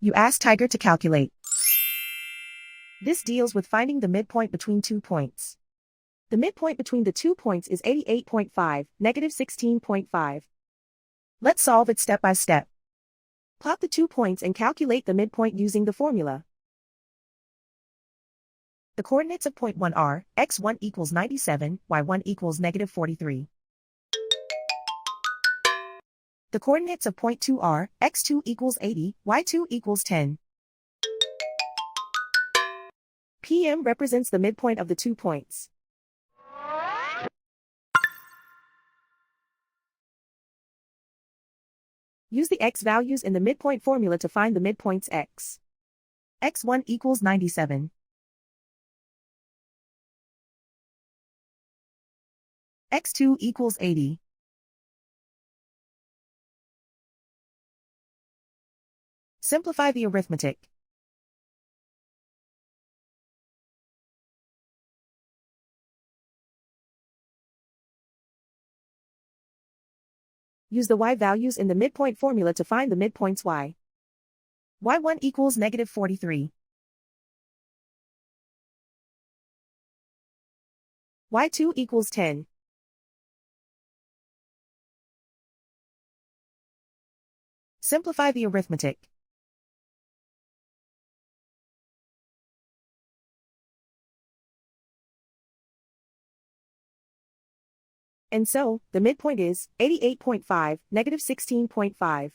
You ask Tiger to calculate. This deals with finding the midpoint between 2 points. The midpoint between the 2 points is 88.5, negative 16.5. Let's solve it step by step. Plot the 2 points and calculate the midpoint using the formula. The coordinates of point 1 are, x1 equals 97, y1 equals negative 43. The coordinates of point 2 are, x2 equals 80, y2 equals 10. PM represents the midpoint of the 2 points. Use the x values in the midpoint formula to find the midpoints x. x1 equals 97. x2 equals 80. Simplify the arithmetic. Use the y values in the midpoint formula to find the midpoints y. y1 equals negative 43. y2 equals 10. Simplify the arithmetic. And so, the midpoint is 88.5, negative 16.5.